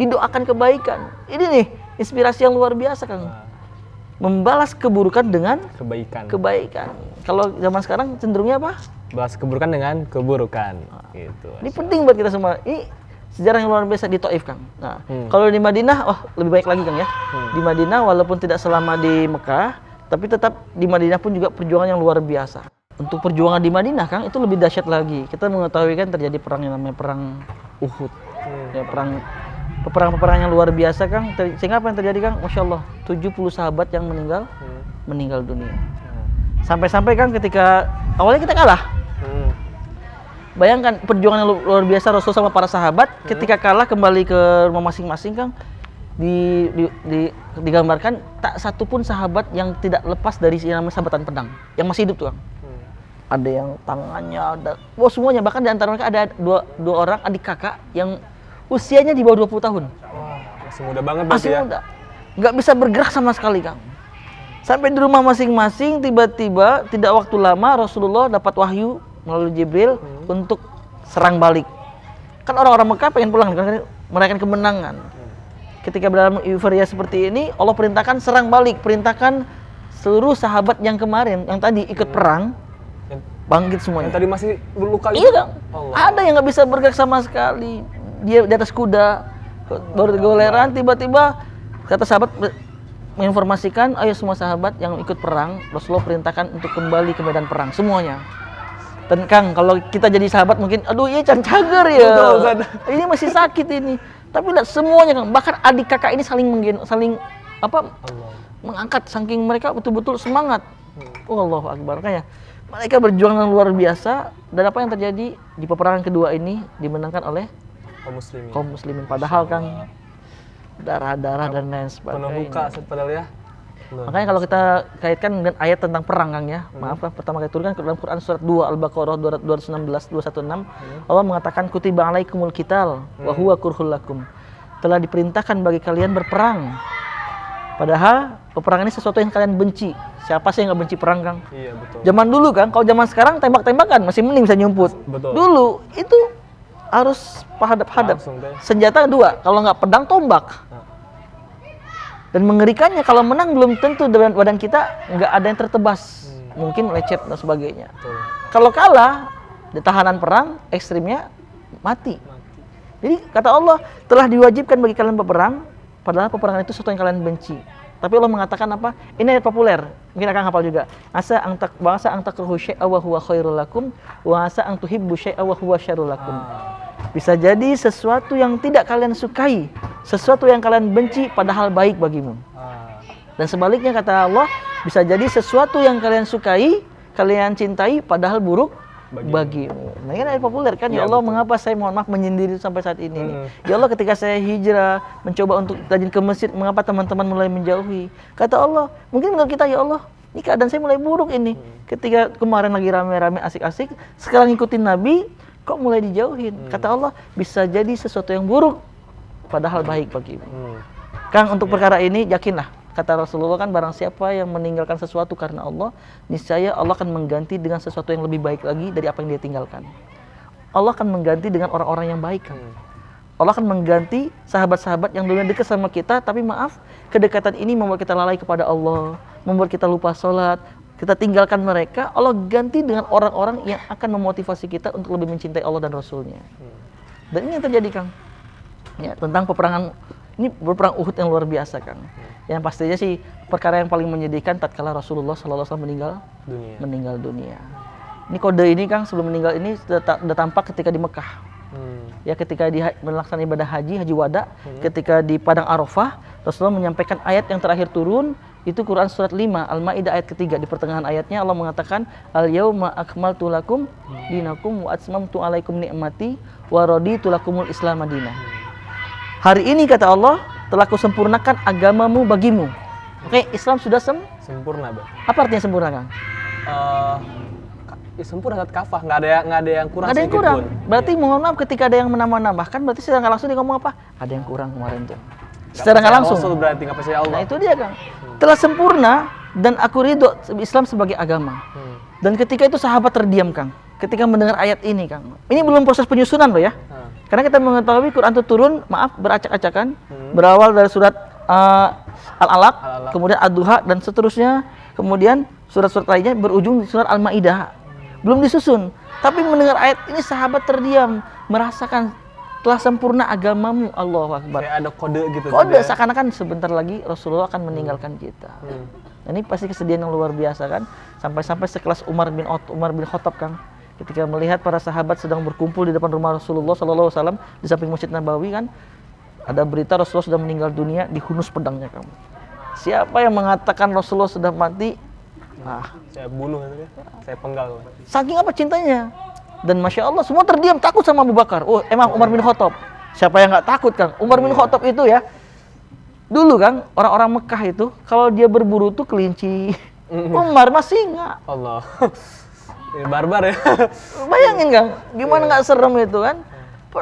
Didoakan kebaikan. Ini nih inspirasi yang luar biasa Kang. Membalas keburukan dengan kebaikan. Kalau zaman sekarang cenderungnya apa? Balas keburukan dengan keburukan. Gitu. Ini penting buat kita semua. Ini sejarah yang luar biasa di Taif Kang. Nah, kalau di Madinah, lebih baik lagi Kang ya. Di Madinah walaupun tidak selama di Mekah, tapi tetap di Madinah pun juga perjuangan yang luar biasa. Untuk perjuangan di Madinah Kang itu lebih dahsyat lagi. Kita mengetahui kan terjadi perang yang namanya perang Uhud. Ya, peperangan yang luar biasa Kang. Sehingga apa yang terjadi Kang? Masya Allah, 70 sahabat yang meninggal dunia. Sampai-sampai Kang ketika awalnya kita kalah. Bayangkan perjuangan yang luar biasa Rasul sama para sahabat. Ketika kalah kembali ke rumah masing-masing Kang, digambarkan tak satu pun sahabat yang tidak lepas dari yang namanya sahabatan pedang yang masih hidup tuh Kang. Ada yang tangannya ada, semuanya, bahkan di antara mereka ada dua orang adik kakak yang usianya di bawah 20 tahun. Masih muda banget masih ya? Muda. Nggak bisa bergerak sama sekali Kang. Sampai di rumah masing-masing tiba-tiba tidak waktu lama Rasulullah dapat wahyu melalui Jibril untuk serang balik. Kan orang-orang Mekah pengen pulang merayakan kemenangan. Ketika dalam euforia seperti ini, Allah perintahkan serang balik, perintahkan seluruh sahabat yang kemarin yang tadi ikut perang bangkit semuanya. Yang tadi masih luka Iya Kang. Allah. Ada yang nggak bisa bergerak sama sekali. Dia di atas kuda, baru goleran, tiba-tiba kata sahabat menginformasikan, ayo semua sahabat yang ikut perang, Rasulullah perintahkan untuk kembali ke medan perang semuanya. Dan Kang, kalau kita jadi sahabat mungkin, aduh iya cager ya, Betul, Ustaz. ini masih sakit ini. Tapi lihat semuanya Kang, bahkan adik kakak ini saling mengangkat, saking mereka betul-betul semangat. Allahu Akbar. Kayak mereka berjuang dengan luar biasa, dan apa yang terjadi di peperangan kedua ini dimenangkan oleh kaum muslimin. Padahal Kang, darah-darah dan lain Penuh luka sebagainya. padahal ya. Makanya kalau kita kaitkan dengan ayat tentang perang Kang ya, maaf Kang, pertama kali turun kan dalam Quran surat 2 Al-Baqarah 216 Allah mengatakan kutiba alaikumul qital wa huwa kurhul lakum. Telah diperintahkan bagi kalian berperang. Padahal peperangan ini sesuatu yang kalian benci. Siapa sih yang nggak benci perang Kang? Iya betul. Zaman dulu Kang, kalau zaman sekarang tembak-tembakan masih mending bisa nyumput. Betul. Dulu itu harus hadap-hadap. Langsung deh. Senjata dua, kalau nggak pedang tombak. Dan mengerikannya kalau menang belum tentu badan kita nggak ada yang tertebas, mungkin lecet dan sebagainya. Betul. Kalau kalah di tahanan perang, ekstrimnya mati. Jadi kata Allah telah diwajibkan bagi kalian berperang, padahal peperangan itu sesuatu yang kalian benci. Tapi Allah mengatakan apa? Ini ayat populer, mungkin akan hafal juga. Asa ang takruhu syai'a wa huwa khairul lakum, wa asa ang tuhibbu syai'a wa huwa syarrul lakum. Bisa jadi sesuatu yang tidak kalian sukai, sesuatu yang kalian benci padahal baik bagimu. Dan sebaliknya kata Allah, bisa jadi sesuatu yang kalian sukai, kalian cintai padahal buruk bagimu. Nah ini ayat populer kan, ya Allah mengapa saya mohon maaf menyendiri sampai saat ini nih. Ya Allah ketika saya hijrah, mencoba untuk rajin ke masjid, mengapa teman-teman mulai menjauhi? Kata Allah, mungkin menurut kita ya Allah, ini keadaan saya mulai buruk ini. Ketika kemarin lagi rame-rame asik-asik, sekarang ngikutin Nabi, kok mulai dijauhin? Kata Allah, bisa jadi sesuatu yang buruk padahal baik bagimu. Kang, untuk perkara ini yakinlah, kata Rasulullah kan, barang siapa yang meninggalkan sesuatu karena Allah, niscaya Allah akan mengganti dengan sesuatu yang lebih baik lagi dari apa yang dia tinggalkan. Allah akan mengganti dengan orang-orang yang baik, Kang. Allah akan mengganti sahabat-sahabat yang dulunya dekat sama kita, tapi maaf, kedekatan ini membuat kita lalai kepada Allah, membuat kita lupa sholat, kita tinggalkan mereka. Allah ganti dengan orang-orang yang akan memotivasi kita untuk lebih mencintai Allah dan Rasulnya. Dan ini yang terjadi Kang, ya, tentang peperangan ini, berperang Uhud yang luar biasa Kang. Yang pastinya sih perkara yang paling menyedihkan tatkala Rasulullah SAW meninggal dunia. Ini kode ini Kang, sebelum meninggal ini sudah tampak ketika di Mekah. Ya, ketika melaksanakan ibadah haji wada, ketika di padang Arafah, Rasulullah menyampaikan ayat yang terakhir turun, itu Quran surat 5 Al-Maidah ayat ketiga. Di pertengahan ayatnya Allah mengatakan, al-yauma akmaltu lakum dinakum wa atmamtu alaikum ni'mati wa raditu lakumul islam madinah. Hari ini kata Allah, telah kusempurnakan agamamu bagimu. Oke, Islam sudah Sempurna, Bang. Apa artinya sempurna, Kang? Sempurna saat kafah, nggak ada yang kurang. Nggak ada yang sedikit kurang. pun. Berarti mohon maaf ketika ada yang menambah-nambahkan, berarti secara nggak langsung dia ngomong apa? Ada yang kurang kemarin tuh. Secara nggak langsung. Rasul berarti nggak percaya Allah. Nah itu dia Kang. Telah sempurna dan aku ridho Islam sebagai agama. Dan ketika itu sahabat terdiam Kang. Ketika mendengar ayat ini Kang. Ini belum proses penyusunan loh ya. Karena kita mengetahui Quran itu turun, maaf, beracak-acakan. Berawal dari surat Al-Alaq, kemudian Ad-Duha dan seterusnya. Kemudian surat-surat lainnya berujung di surat Al-Maidah. Belum disusun. Tapi mendengar ayat ini sahabat terdiam, merasakan telah sempurna agamamu. Allahu Akbar. Kayak ada kode gitu. Kode seakan-akan sebentar lagi Rasulullah akan meninggalkan kita. Ini pasti kesedihan yang luar biasa kan. Sampai-sampai sekelas Umar bin Khattab Kang, ketika melihat para sahabat sedang berkumpul di depan rumah Rasulullah SAW di samping Masjid Nabawi kan, ada berita Rasulullah sudah meninggal dunia, dihunus pedangnya Kang. Siapa yang mengatakan Rasulullah sudah mati? Saya bunuh gitu ya. Saya penggal. Saking apa cintanya. Dan Masya Allah semua terdiam, takut sama Abu Bakar. Oh emang Umar bin Khattab. Siapa yang nggak takut Kang? Umar bin Khattab itu ya, dulu Kang, orang-orang Mekah itu kalau dia berburu tuh kelinci. Umar mah singa. Allah. Ini barbar ya. Bayangin Kang, gimana nggak serem itu kan?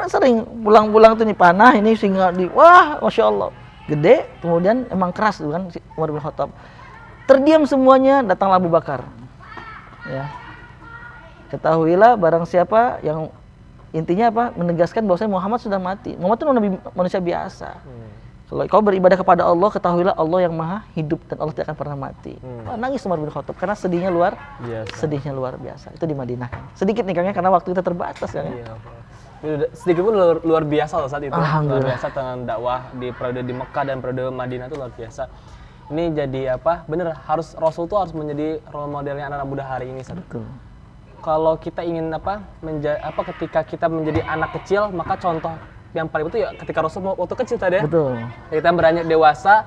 Sering pulang-pulang tuh nih panah, ini singa di, wah Masya Allah. Gede, kemudian emang keras tuh kan si Umar bin Khattab. Terdiam semuanya, datanglah Abu Bakar. Ya. Ketahuilah barang siapa yang intinya apa? Menegaskan bahwasanya Muhammad sudah mati. Muhammad itu nabi manusia biasa. Kalau kau beribadah kepada Allah, ketahuilah Allah yang maha hidup dan Allah tidak akan pernah mati. Wah, nangis Umar bin Khattab karena sedihnya luar biasa. Itu di Madinah. Sedikit nih Kang ya, karena waktu kita terbatas Kang. Iya. Sedikit pun luar biasa loh saat itu. Luar Alhamdulillah. biasa tentang dakwah di periode di Mekah dan periode Madinah itu luar biasa. Ini jadi apa? Bener, harus Rasul tuh harus menjadi role modelnya anak-anak muda hari ini. Betul. Kalau kita ingin ketika kita menjadi anak kecil, maka contoh yang paling betul ya ketika Rasul waktu kecil tadi ya. Betul. Kita beranjak dewasa,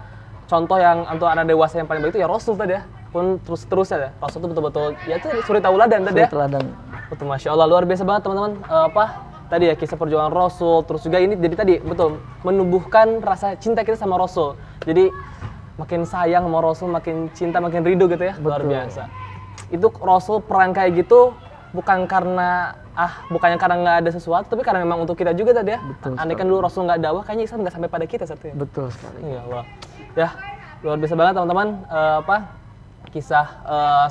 contoh yang untuk anak dewasa yang paling baik itu ya Rasul tadi ya. Pun terus ya. Rasul itu betul-betul ya itu suri tauladan tadi ya. Teladan. Betul, Masya Allah, luar biasa banget teman-teman. Tadi ya kisah perjuangan Rasul, terus juga ini jadi tadi betul menumbuhkan rasa cinta kita sama Rasul. Jadi makin sayang sama Rasul, makin cinta, makin rindu gitu ya. Luar biasa. Itu Rasul perang kayak gitu bukannya karena nggak ada sesuatu, tapi karena memang untuk kita juga tadi ya. Andai kan dulu Rasul nggak dakwah, kayaknya Islam nggak sampai pada kita satu ya. Betul sekali. Ya Allah. Ya, luar biasa banget teman-teman. Kisah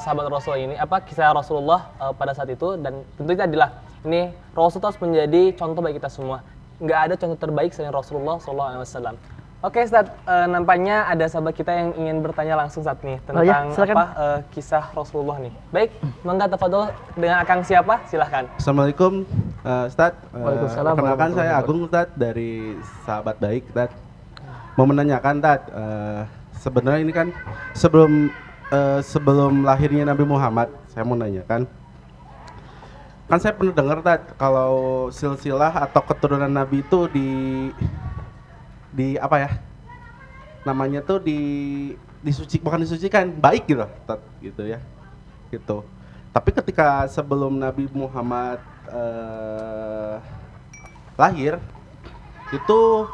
sahabat Rasul ini, kisah Rasulullah pada saat itu, dan tentunya adalah ini Rasul harus menjadi contoh bagi kita semua. Nggak ada contoh terbaik selain Rasulullah SAW. Oke, Ustaz, nampaknya ada sahabat kita yang ingin bertanya langsung saat nih tentang kisah Rasulullah nih. Baik, mangga tafadhol dengan Akang siapa? Silahkan. Assalamualaikum, Ustaz. Waalaikumsalam. Perkenalkan saya Agung, Ustaz, dari Sahabat Baik, Ustaz. Mau menanyakan, Ustaz, sebenarnya ini kan sebelum lahirnya Nabi Muhammad, saya mau nanyakan. Kan saya pernah dengar, Ustaz, kalau silsilah atau keturunan Nabi itu di apa ya? Namanya tuh bukan disucikan, baik gitu, Ustaz, gitu ya. Gitu. Tapi ketika sebelum Nabi Muhammad lahir, itu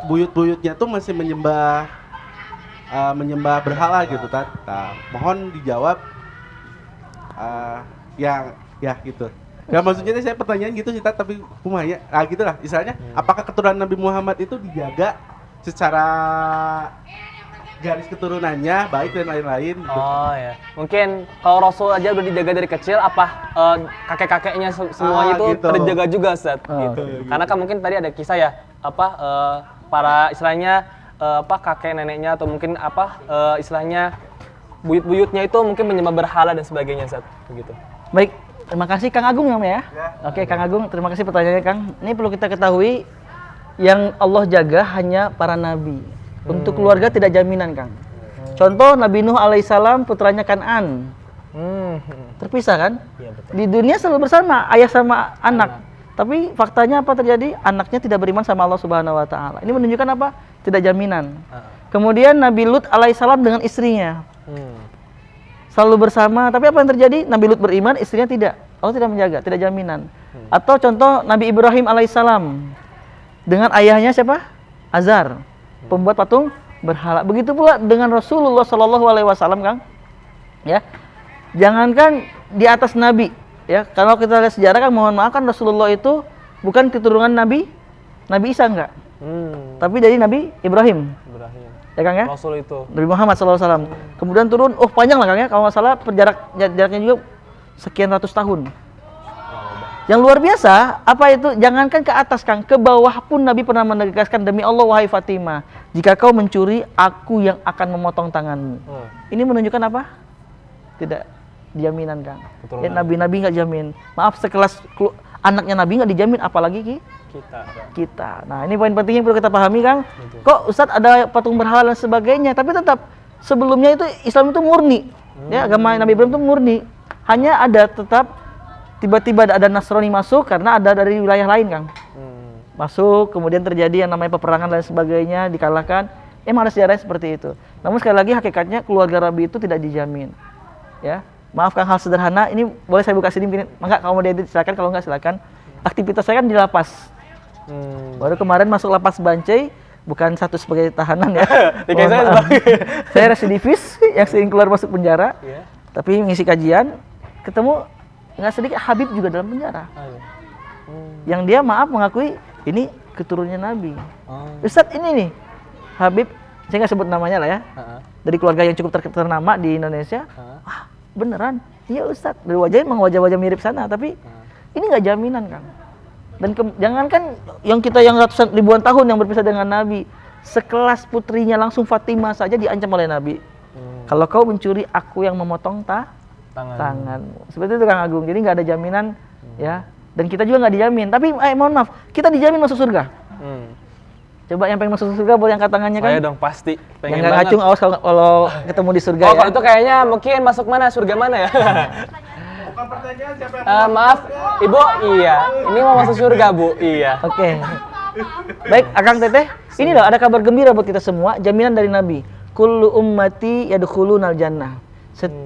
buyut-buyutnya tuh masih menyembah berhala gitu, Tat. Nah, mohon dijawab ya gitu. Ya maksudnya saya pertanyaan gitu sih, Tat, tapi kumanya gitulah istilahnya. Apakah keturunan Nabi Muhammad itu dijaga secara garis keturunannya baik dan lain-lain gitu. Oh ya, mungkin kalau Rasul aja udah dijaga dari kecil, kakek-kakeknya semuanya itu gitu. terjaga juga, Ustaz. Gitu. Karena kan mungkin tadi ada kisah ya, para istilahnya kakek neneknya atau mungkin istilahnya buyut-buyutnya itu mungkin menyembah berhala dan sebagainya, Ustaz. Begitu. Baik, terima kasih Kang Agung ya. Oke, Kang Agung, terima kasih pertanyaannya, Kang. Ini perlu kita ketahui, yang Allah jaga hanya para nabi. Untuk keluarga tidak jaminan, Kang. Contoh Nabi Nuh alaihissalam, putranya Kan'an. Terpisah kan? Iya, betul. Di dunia selalu bersama, ayah sama anak. Tapi faktanya apa terjadi? Anaknya tidak beriman sama Allah Subhanahu wa taala. Ini menunjukkan apa? Tidak jaminan. Kemudian Nabi Lut alaihissalam dengan istrinya. Selalu bersama, tapi apa yang terjadi? Nabi Lut beriman, istrinya tidak. Allah tidak menjaga, tidak jaminan. Atau contoh Nabi Ibrahim alaihissalam dengan ayahnya siapa? Azar, pembuat patung berhala. Begitu pula dengan Rasulullah Shallallahu Alaihi Wasallam, Kang. Ya, jangankan di atas Nabi, ya. Kalau kita lihat sejarah, kan mohon maaf, kan Rasulullah itu bukan keturunan Nabi Isa enggak, tapi dari Nabi Ibrahim. Ya, Kang ya. Rasul itu. Nabi Muhammad SAW. Kemudian turun, panjang lah Kang ya. Kalau nggak salah jaraknya juga sekian ratus tahun. Yang luar biasa, apa itu? Jangankan ke atas, Kang, ke bawah pun Nabi pernah menegaskan, demi Allah wahai Fatimah, jika kau mencuri, aku yang akan memotong tanganmu. Ini menunjukkan apa? Tidak jaminan, Kang. Ya, Nabi-Nabi nggak jamin. Maaf, sekelas anaknya Nabi nggak dijamin, apalagi kita. Nah, ini poin penting yang perlu kita pahami, Kang. Kok Ustadz ada patung berhala dan sebagainya, tapi tetap sebelumnya itu Islam itu murni. Ya, agama Nabi Ibrahim itu murni. Hanya ada tetap tiba-tiba ada Nasrani masuk karena ada dari wilayah lain, Kang. Masuk, kemudian terjadi yang namanya peperangan dan sebagainya, dikalahkan. Emang ada sejarahnya seperti itu. Namun sekali lagi hakikatnya keluarga Nabi itu tidak dijamin. Ya, maaf Kang, hal sederhana ini boleh saya buka sini, maka kalau mau diedit silakan, kalau enggak silakan. Aktivitas saya kan di lapas. Baru kemarin masuk lapas Bancai, bukan satu sebagai tahanan ya. Saya residivis yang sering keluar masuk penjara. Tapi mengisi kajian, ketemu nggak sedikit Habib juga dalam penjara. Yang dia maaf mengakui ini keturunannya Nabi. Ustadz ini nih, Habib, saya nggak sebut namanya lah ya. Dari keluarga yang cukup ternama di Indonesia. Beneran? Iya Ustadz. Dari wajahnya memang wajah-wajah mirip sana, tapi ini nggak jaminan, Kang. Dan jangankan yang kita yang ratusan ribuan tahun yang berpisah dengan Nabi, sekelas putrinya langsung Fatimah saja diancam oleh Nabi. Kalau kau mencuri, aku yang memotong tanganmu. Seperti itu Kang Agung. Jadi nggak ada jaminan ya. Dan kita juga nggak dijamin. Tapi mohon maaf, kita dijamin masuk surga. Coba yang pengen masuk surga boleh angkat tangannya kan? Saya dong pasti. Pengen Yang nggak banget. ngacung awas kalau ketemu di surga Oh, ya. kalau itu kayaknya mungkin masuk mana? Surga mana ya? Bukan pertanyaan siapa yang Maaf, Ibu. Iya. Ini mau masuk surga, Bu. Iya. Oke. Baik, Akang Teteh. Ini loh ada kabar gembira buat kita semua, jaminan dari Nabi. Kullu ummati yadkhulunal jannah.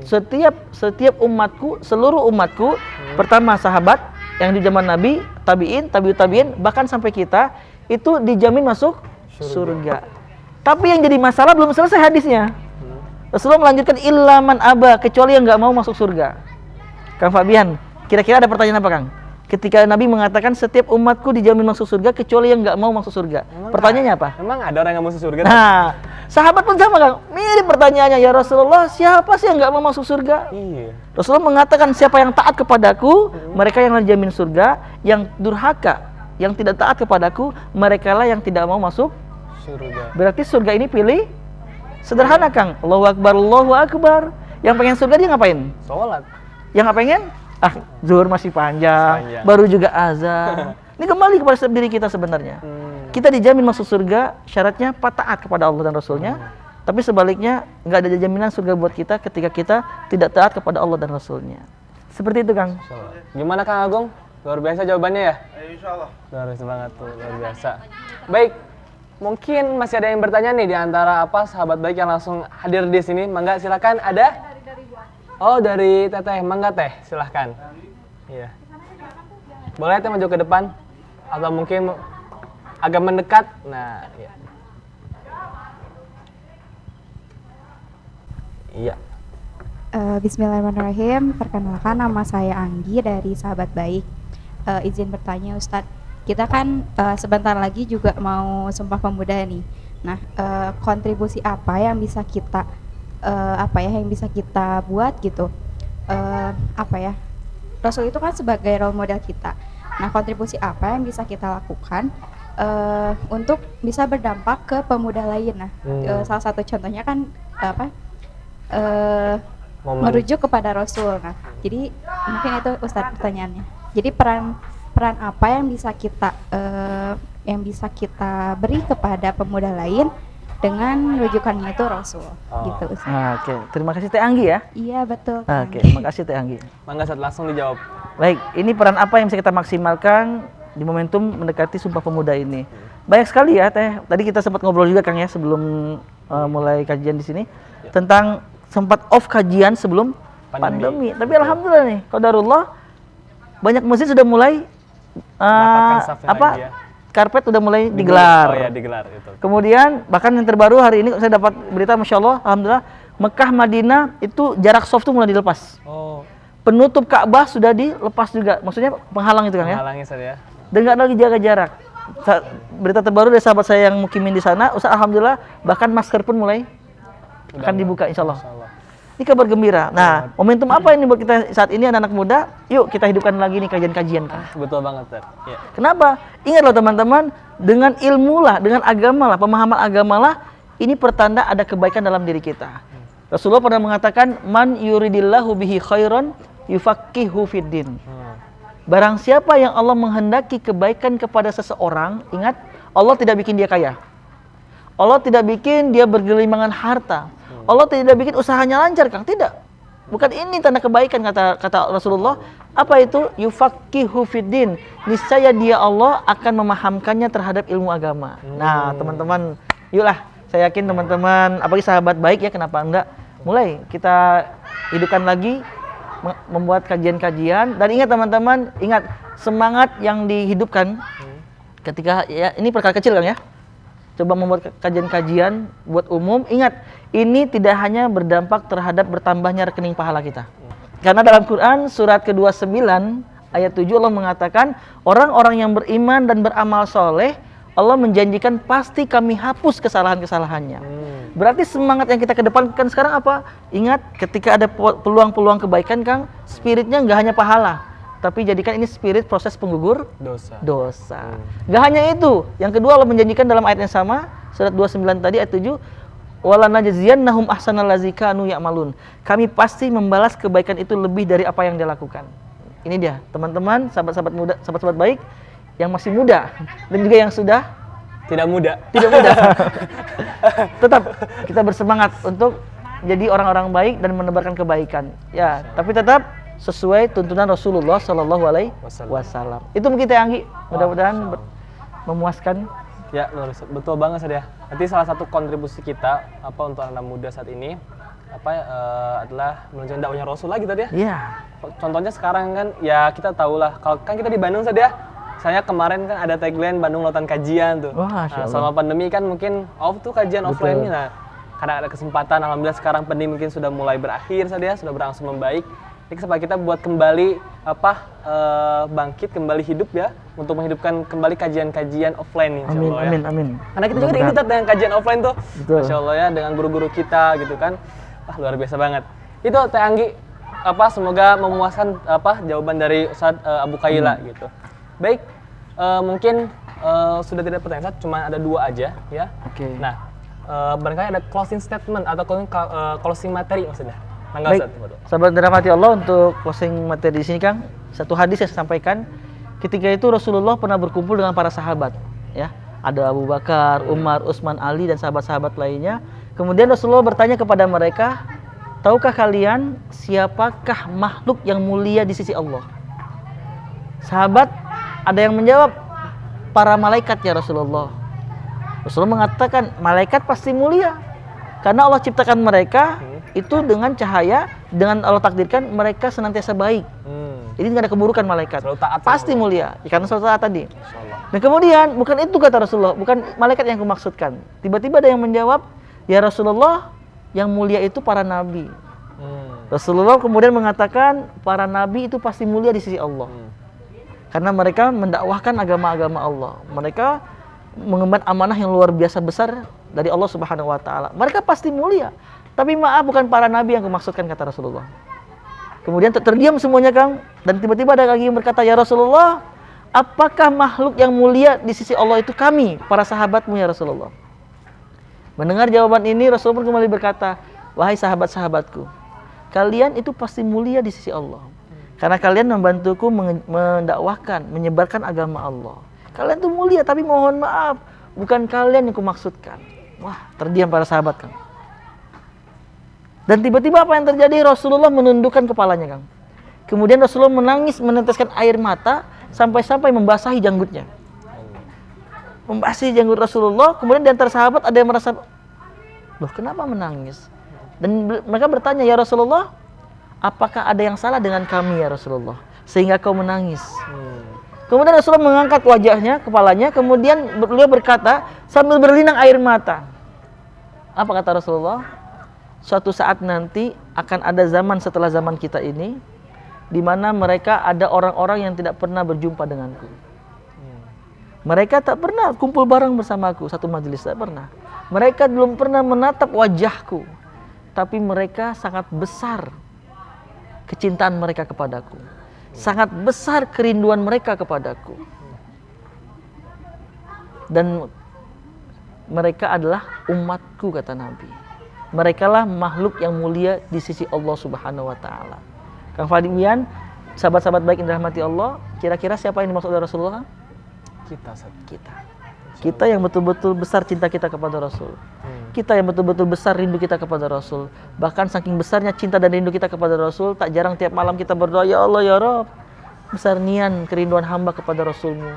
Setiap umatku, seluruh umatku, pertama sahabat yang di zaman Nabi, tabi'in, tabi'ut tabi'in, bahkan sampai kita itu dijamin masuk surga. Tapi yang jadi masalah belum selesai hadisnya. Rasulullah melanjutkan illa man aba, kecuali yang nggak mau masuk surga. Kang Fabian, kira-kira ada pertanyaan apa Kang? Ketika Nabi mengatakan setiap umatku dijamin masuk surga kecuali yang nggak mau masuk surga. Pertanyaannya apa? Emang ada orang yang masuk surga? Nah, sahabat pun sama Kang. Mirip pertanyaannya, ya Rasulullah, siapa sih yang nggak mau masuk surga? Iya. Rasulullah mengatakan siapa yang taat kepadaku, mereka yang dijamin surga. Yang durhaka, yang tidak taat kepadaku, mereka lah yang tidak mau masuk Surga. Berarti surga ini pilih sederhana Kang. Allahu Akbar, Allahu Akbar. Yang pengen surga dia ngapain? Sholat. Yang nggak pengen? Zuhur masih panjang. Baru juga azan. Ini kembali kepada setiap diri kita sebenarnya. Kita dijamin masuk surga, syaratnya taat kepada Allah dan Rasulnya. Tapi sebaliknya nggak ada jaminan surga buat kita ketika kita tidak taat kepada Allah dan Rasulnya. Seperti itu Kang. Gimana Kang Agung? Luar biasa jawabannya ya? Insya Allah. Luar biasa banget tuh, luar biasa. Baik, mungkin masih ada yang bertanya nih di antara sahabat baik yang langsung hadir di sini. Mangga silakan, ada? Oh, dari Teteh, mangga Teh, silahkan. Iya. Boleh Teh maju ke depan? Atau mungkin agak mendekat? Nah, iya. Iya. Bismillahirrahmanirrahim. Perkenalkan, nama saya Anggi dari Sahabat Baik. Izin bertanya Ustadz, kita kan sebentar lagi juga mau Sumpah Pemuda nih. Nah, kontribusi apa yang bisa kita yang bisa kita buat gitu? Rasul itu kan sebagai role model kita. Nah, kontribusi apa yang bisa kita lakukan untuk bisa berdampak ke pemuda lain? Nah, salah satu contohnya kan merujuk kepada Rasul. Nah, jadi mungkin itu Ustadz pertanyaannya. Jadi peran apa yang bisa kita beri kepada pemuda lain dengan rujukannya itu Rasul, gitu Ustaz. Nah, oke. Terima kasih Teh Anggi ya. Iya betul. Oke, makasih Teh Anggi. Mangga Ustaz, langsung dijawab. Baik, ini peran apa yang bisa kita maksimalkan di momentum mendekati Sumpah Pemuda ini? Banyak sekali ya Teh. Tadi kita sempat ngobrol juga Kang ya sebelum mulai kajian di sini tentang sempat off kajian sebelum pandemi. Tapi alhamdulillah nih, qadarullah banyak masjid sudah mulai karpet udah mulai digelar. Oh ya, digelar itu. Kemudian bahkan yang terbaru hari ini saya dapat berita, masya Allah, alhamdulillah, Mekah Madinah itu jarak soft tuh mulai dilepas. Oh. Penutup Ka'bah sudah dilepas juga, maksudnya penghalang itu kan ya. Penghalangnya saya. Dan nggak ada lagi jaga jarak. Berita terbaru dari sahabat saya yang mukimin di sana, Ustaz, alhamdulillah, bahkan masker pun mulai akan dibuka, insya Allah. Ini kabar gembira. Nah, momentum apa ini buat kita saat ini anak-anak muda? Yuk kita hidupkan lagi nih kajian-kajian. Betul banget, Ustaz. Ya. Kenapa? Ingatlah teman-teman, dengan ilmu lah, dengan agama lah, pemahaman agama lah, ini pertanda ada kebaikan dalam diri kita. Rasulullah pernah mengatakan, man yuridillahu bihi khairan yufaqihu fiddin. Barang siapa yang Allah menghendaki kebaikan kepada seseorang, ingat, Allah tidak bikin dia kaya. Allah tidak bikin dia bergelimangan harta. Allah tidak bikin usahanya lancar, Kang. Tidak. Bukan ini tanda kebaikan, kata Rasulullah. Apa itu? Yufaqihu fiddin. Niscaya dia Allah akan memahamkannya terhadap ilmu agama. Nah, teman-teman, yuklah. Saya yakin teman-teman, apalagi sahabat baik ya, kenapa enggak? Mulai kita hidupkan lagi, membuat kajian-kajian. Dan ingat teman-teman, ingat semangat yang dihidupkan ketika, ya ini perkara kecil kan ya. Coba membuat kajian-kajian buat umum. Ingat, ini tidak hanya berdampak terhadap bertambahnya rekening pahala kita. Karena dalam Quran surat ke-29 ayat 7 Allah mengatakan, orang-orang yang beriman dan beramal soleh, Allah menjanjikan pasti kami hapus kesalahan-kesalahannya. Berarti semangat yang kita kedepankan sekarang apa? Ingat, ketika ada peluang-peluang kebaikan, Kang, spiritnya nggak hanya pahala. tapi jadikan ini spirit proses penggugur Dosa. Gak hanya itu, yang kedua Allah menjanjikan dalam ayat yang sama, surat 29 tadi ayat 7, walanajziyannahum ahsanal ladzi kanu ya'malun. Kami pasti membalas kebaikan itu lebih dari apa yang dia lakukan. Ini dia, teman-teman, sahabat-sahabat muda, sahabat-sahabat baik yang masih muda dan juga yang sudah Tidak mudah. tetap kita bersemangat untuk jadi orang-orang baik dan menebarkan kebaikan. Ya, tapi tetap sesuai tuntunan Rasulullah Shallallahu Alaihi Wasallam. Itu mungkin Teh Anggi, mudah-mudahan memuaskan. Ya, betul banget Sad ya. Nanti salah satu kontribusi kita untuk anak muda saat ini adalah menunjukkan dakwahnya Rasul lagi tadi ya. Iya. Contohnya sekarang kan ya kita tahu lah, kalau kan kita di Bandung Sad ya. Saya kemarin kan ada tagline Bandung Lautan Kajian tuh. Wah, nah, selama pandemi kan mungkin off tuh kajian offline-nya. Nah, karena ada kesempatan, alhamdulillah sekarang pandemi mungkin sudah mulai berakhir saja, sudah berangsur membaik. Ini kesempatan kita buat kembali bangkit, kembali hidup ya, untuk menghidupkan kembali kajian-kajian offline insya Allah ya. Amin. Karena kita juga rindu dengan kajian offline tuh. Betul. Masya Allah ya, dengan guru-guru kita gitu kan. Wah, luar biasa banget. Itu Teh Anggi, semoga memuaskan jawaban dari Ustadz Abu Kaila gitu. Baik, mungkin sudah tidak pertanyaan, cuma ada 2 aja ya. Oke. Nah, barangkali ada closing statement atau closing materi maksudnya. Baik, sahabat dirahmati Allah, untuk closing materi di sini Kang, satu hadis yang saya sampaikan. Ketika itu Rasulullah pernah berkumpul dengan para sahabat, ya. Ada Abu Bakar, Umar, Utsman, Ali dan sahabat-sahabat lainnya. Kemudian Rasulullah bertanya kepada mereka, tahukah kalian siapakah makhluk yang mulia di sisi Allah? Sahabat ada yang menjawab, para malaikat ya Rasulullah. Rasulullah mengatakan, malaikat pasti mulia karena Allah ciptakan mereka itu dengan cahaya, dengan Allah takdirkan mereka senantiasa baik. Jadi tidak ada keburukan malaikat. Pasti mulia, karena selalu taat tadi. Dan kemudian bukan itu kata Rasulullah, bukan malaikat yang kumaksudkan. Tiba-tiba ada yang menjawab, ya Rasulullah, yang mulia itu para nabi. Rasulullah kemudian mengatakan, para nabi itu pasti mulia di sisi Allah. Karena mereka mendakwahkan agama-agama Allah. Mereka mengemban amanah yang luar biasa besar dari Allah Subhanahu wa taala. Mereka pasti mulia. Tapi maaf, bukan para nabi yang kumaksudkan kata Rasulullah. Kemudian terdiam semuanya Kang, dan tiba-tiba ada lagi yang berkata, ya Rasulullah, apakah makhluk yang mulia di sisi Allah itu kami, para sahabatmu ya Rasulullah? Mendengar jawaban ini, Rasulullah pun kembali berkata, wahai sahabat-sahabatku, kalian itu pasti mulia di sisi Allah. Karena kalian membantuku mendakwahkan, menyebarkan agama Allah. Kalian tuh mulia, tapi mohon maaf, bukan kalian yang kumaksudkan. Wah, terdiam para sahabat Kang. Dan tiba-tiba apa yang terjadi? Rasulullah menundukkan kepalanya Kang. Kemudian Rasulullah menangis, meneteskan air mata, sampai-sampai membasahi janggutnya. Membasahi janggut Rasulullah. Kemudian di antara sahabat ada yang merasa, loh kenapa menangis? Dan mereka bertanya, ya Rasulullah, apakah ada yang salah dengan kami ya Rasulullah, sehingga kau menangis? Kemudian Rasulullah mengangkat wajahnya, kepalanya, kemudian beliau berkata sambil berlinang air mata. Apa kata Rasulullah? Suatu saat nanti akan ada zaman setelah zaman kita ini, di mana mereka ada orang-orang yang tidak pernah berjumpa denganku. Mereka tak pernah kumpul bareng bersamaku, satu majelis, tak pernah. Mereka belum pernah menatap wajahku, tapi mereka sangat besar kecintaan mereka kepadaku, sangat besar kerinduan mereka kepadaku, dan mereka adalah umatku kata Nabi. Mereka lah makhluk yang mulia di sisi Allah Subhanahu wa taala. Kang Fadian, sahabat-sahabat baik yang dirahmati Allah, kira-kira siapa yang dimaksud oleh Rasulullah? Kita yang betul-betul besar cinta kita kepada Rasul. Kita yang betul-betul besar rindu kita kepada Rasul. Bahkan saking besarnya cinta dan rindu kita kepada Rasul, tak jarang tiap malam kita berdoa, ya Allah ya Rabb, besar nian kerinduan hamba kepada Rasulmu.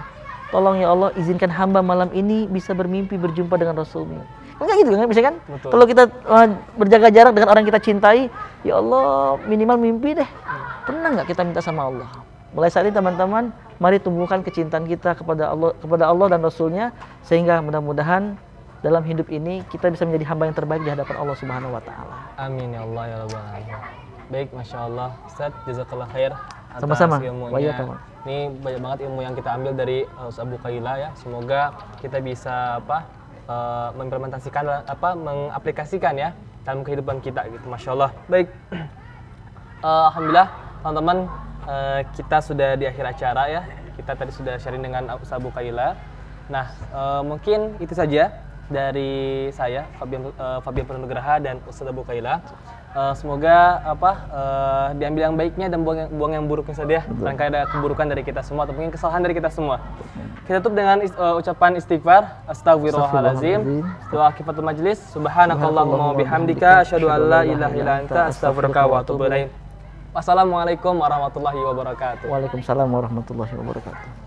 Tolong ya Allah, izinkan hamba malam ini bisa bermimpi berjumpa dengan Rasulmu. Enggak gitu kan, bisa kan? Betul. Kalau kita berjaga jarak dengan orang yang kita cintai, ya Allah minimal mimpi deh. Pernah nggak kita minta sama Allah? Mulai saat ini teman-teman, mari tumbuhkan kecintaan kita kepada Allah dan Rasulnya, sehingga mudah-mudahan dalam hidup ini kita bisa menjadi hamba yang terbaik di hadapan Allah Subhanahu wa taala. Amin ya Allah ya rabbal alamin. Baik, Masya Allah, Ustaz, jazakallah khair atas Sama-sama. ilmunya. Ini banyak banget ilmu yang kita ambil dari Ustaz Abu Kaila ya. Semoga kita bisa mengimplementasikan, mengaplikasikan ya dalam kehidupan kita gitu. Masya Allah. Baik, alhamdulillah teman-teman, kita sudah di akhir acara ya. Kita tadi sudah sharing dengan Ustaz Abu Kaila. Nah, mungkin itu saja dari saya, Fabian Pranugraha dan Ustaz Abu Kaila. Semoga diambil yang baiknya dan buang yang buruknya saja. Barangkali ada keburukan dari kita semua atau mungkin kesalahan dari kita semua. Kita tutup dengan ucapan istighfar, astagfirullahalazim. Doa kifatul majlis, subhanakallahumma wa bihamdika asyhadu an la ilaha illa anta astaghfiruka wa atubu ilaik. Wassalamualaikum warahmatullahi wabarakatuh. Waalaikumsalam warahmatullahi wabarakatuh.